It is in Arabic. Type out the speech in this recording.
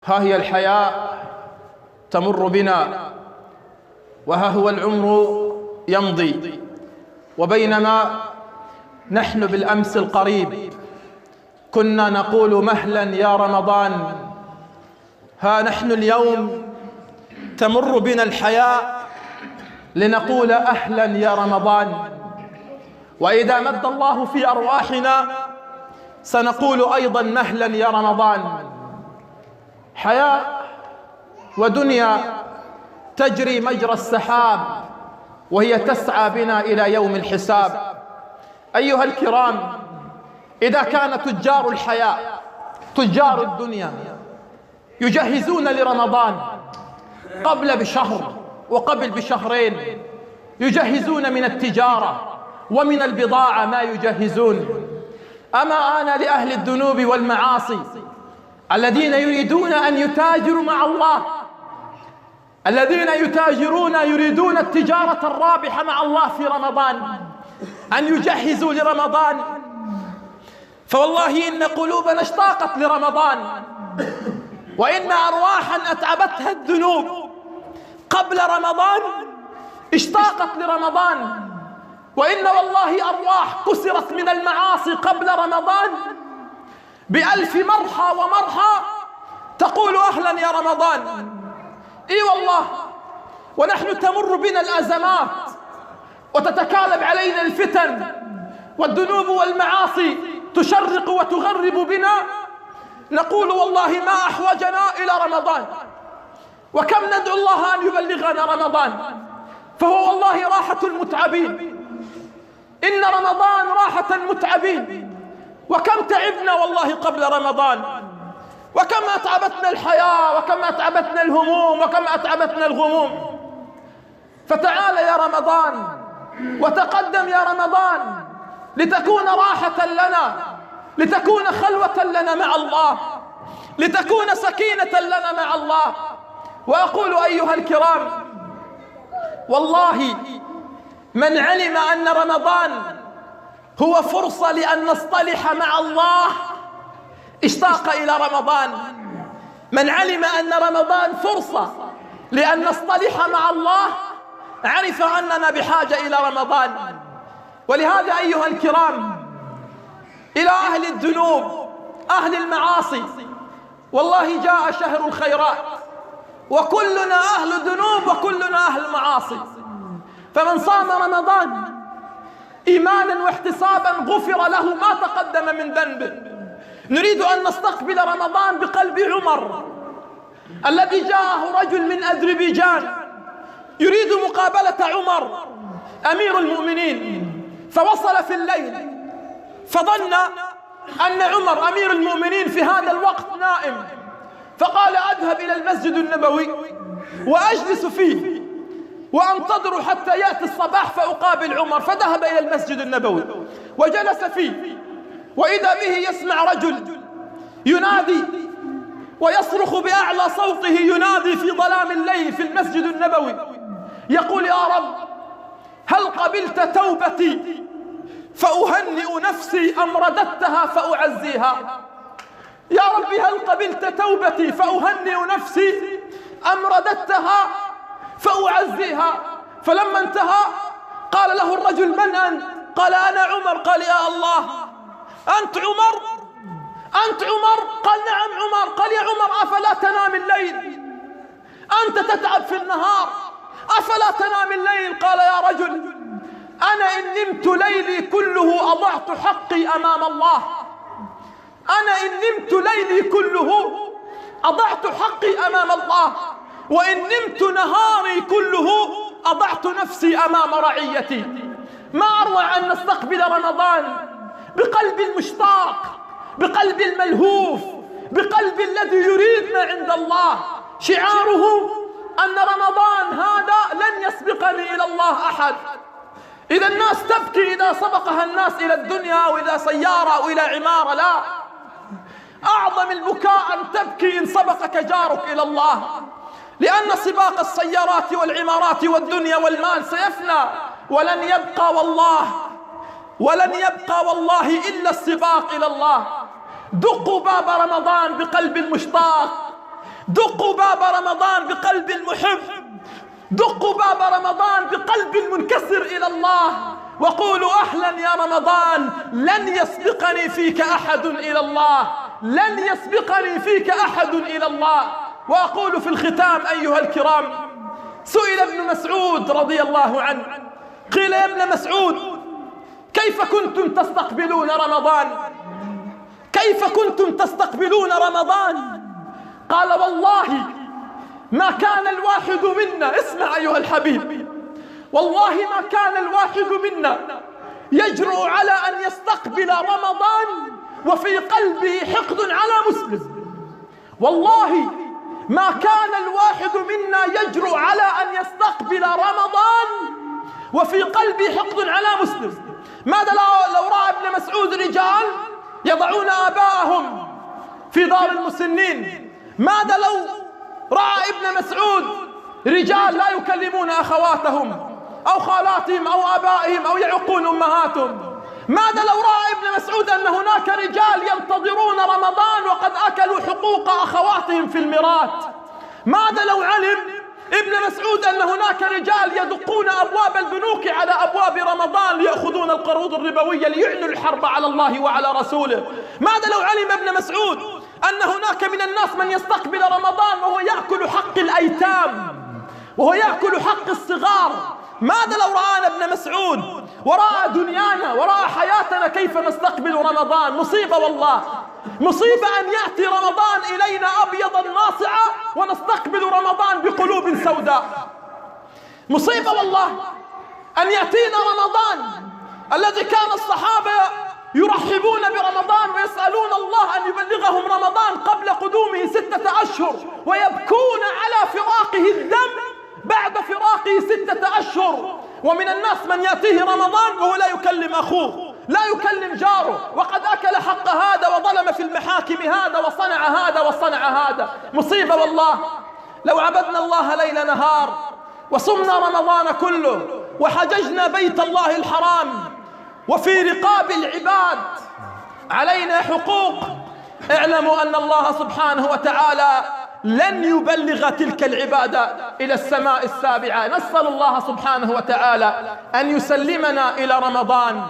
ها هي الحياة تمر بنا، وها هو العمر يمضي، وبينما نحن بالأمس القريب كنا نقول مهلا يا رمضان، ها نحن اليوم تمر بنا الحياة لنقول أهلا يا رمضان. وإذا مد الله في أرواحنا سنقول أيضا مهلا يا رمضان. حياة ودنيا تجري مجرى السحاب، وهي تسعى بنا إلى يوم الحساب. أيها الكرام، إذا كان تجار الحياة تجار الدنيا يجهزون لرمضان قبل بشهر وقبل بشهرين، يجهزون من التجارة ومن البضاعة ما يجهزون، أما آن لأهل الذنوب والمعاصي الذين يريدون أن يتاجروا مع الله، الذين يريدون التجارة الرابحة مع الله في رمضان، أن يجهزوا لرمضان. فوالله إن قلوبنا اشتاقت لرمضان، وإن أرواحا أتعبتها الذنوب قبل رمضان اشتاقت لرمضان، وإن والله أرواح كسرت من المعاصي قبل رمضان بألف مرحى ومرحى تقول أهلا يا رمضان. إي والله، ونحن تمر بنا الأزمات وتتكالب علينا الفتن والذنوب والمعاصي تشرق وتغرب بنا، نقول والله ما أحوجنا إلى رمضان، وكم ندعو الله أن يبلغنا رمضان، فهو والله راحة المتعبين. إن رمضان راحة المتعبين، وكم تعبنا والله قبل رمضان، وكم أتعبتنا الحياة، وكم أتعبتنا الهموم، وكم أتعبتنا الغموم. فتعال يا رمضان وتقدم يا رمضان لتكون راحة لنا، لتكون خلوة لنا مع الله، لتكون سكينة لنا مع الله. وأقول أيها الكرام، والله من علم أن رمضان هو فرصة لأن نصطلح مع الله اشتاق إلى رمضان. من علم أن رمضان فرصة لأن نصطلح مع الله عرف أننا بحاجة إلى رمضان. ولهذا أيها الكرام، إلى أهل الذنوب أهل المعاصي، والله جاء شهر الخيرات، وكلنا أهل ذنوب وكلنا أهل معاصي. فمن صام رمضان إيمانا واحتسابا غفر له ما تقدم من ذنبه. نريد أن نستقبل رمضان بقلب عمر الذي جاءه رجل من أذربيجان يريد مقابلة عمر أمير المؤمنين، فوصل في الليل فظن أن عمر أمير المؤمنين في هذا الوقت نائم، فقال أذهب إلى المسجد النبوي وأجلس فيه وأنتظر حتى يأتي الصباح فأقابل عمر. فذهب إلى المسجد النبوي وجلس فيه، وإذا به يسمع رجل ينادي ويصرخ بأعلى صوته، ينادي في ظلام الليل في المسجد النبوي، يقول يا رب هل قبلت توبتي فأهنئ نفسي أم رددتها فأعزيها؟ يا ربي هل قبلت توبتي فأهنئ نفسي أم رددتها فأعزيها؟ فلما انتهى قال له الرجل من أنت؟ قال أنا عمر. قال يا الله، أنت عمر؟ أنت عمر؟ قال نعم عمر. قال يا عمر أفلا تنام الليل؟ أنت تتعب في النهار أفلا تنام الليل؟ قال يا رجل أنا إن نمت ليلي كله أضعت حقي أمام الله، أنا إن نمت ليلي كله أضعت حقي أمام الله، وإن نمت نهاري كله أضعت نفسي أمام رعيتي. ما أروع أن نستقبل رمضان بقلب المشتاق، بقلب الملهوف، بقلب الذي يريد ما عند الله، شعاره أن رمضان هذا لن يسبقني إلى الله أحد. إذا الناس تبكي إذا سبقها الناس إلى الدنيا أو إلى سيارة أو إلى عمارة، لا، أعظم البكاء أن تبكي إن سبقك جارك إلى الله، لأن سباق السيارات والعمارات والدنيا والمال سيفنى، ولن يبقى والله إلا السباق إلى الله. دقوا باب رمضان بقلب المشتاق، دقوا باب رمضان بقلب محب، دقوا باب رمضان بقلب منكسر إلى الله، وقولوا أهلا يا رمضان، لن يسبقني فيك أحد إلى الله، لن يسبقني فيك أحد إلى الله. وأقول في الختام أيها الكرام، سئل ابن مسعود رضي الله عنه، قيل يا ابن مسعود كيف كنتم تستقبلون رمضان؟ كيف كنتم تستقبلون رمضان؟ قال والله ما كان الواحد منا، اسمع أيها الحبيب، والله ما كان الواحد منا يجرؤ على أن يستقبل رمضان وفي قلبه حقد على مسلم. والله ما كان الواحد منا يجرؤ على أن يستقبل رمضان وفي قلبه حقد على مسلم. ماذا لو رأى ابن مسعود رجال يضعون آباءهم في دار المسنين؟ ماذا لو رأى ابن مسعود رجال لا يكلمون أخواتهم أو خالاتهم أو آبائهم أو يعقون أمهاتهم؟ ماذا لو رأى ابن مسعود أن هناك رجال ينتظرون رمضان وقد أكلوا حقوق أخواتهم في الميراث؟ ماذا لو علم ابن مسعود أن هناك رجال يدقون أبواب البنوك على أبواب رمضان ليأخذون القروض الربوية ليعلنوا الحرب على الله وعلى رسوله؟ ماذا لو علم ابن مسعود أن هناك من الناس من يستقبل رمضان وهو يأكل حق الأيتام وهو يأكل حق الصغار؟ ماذا لو رآنا ابن مسعود ورأى دنيانا ورأى حياتنا كيف نستقبل رمضان؟ مصيبة والله، مصيبة أن يأتي رمضان إلينا أبيضا ناصعا ونستقبل رمضان بقلوب سوداء. مصيبة والله أن يأتينا رمضان الذي كان الصحابة يرحبون برمضان ويسألون الله أن يبلغهم رمضان قبل قدومه 6 أشهر، ويبكون على فراقه الدم بعد فراقه 6 أشهر. ومن الناس من يأتيه رمضان وهو لا يكلم أخوه، لا يكلم جاره، وقد أكل حق هذا وظلم في المحاكم هذا وصنع هذا وصنع هذا. مصيبة والله. لو عبدنا الله ليل نهار وصمنا رمضان كله وحججنا بيت الله الحرام وفي رقاب العباد علينا حقوق، اعلموا أن الله سبحانه وتعالى لن يبلغ تلك العبادة إلى السماء السابعة. نسأل الله سبحانه وتعالى أن يسلمنا إلى رمضان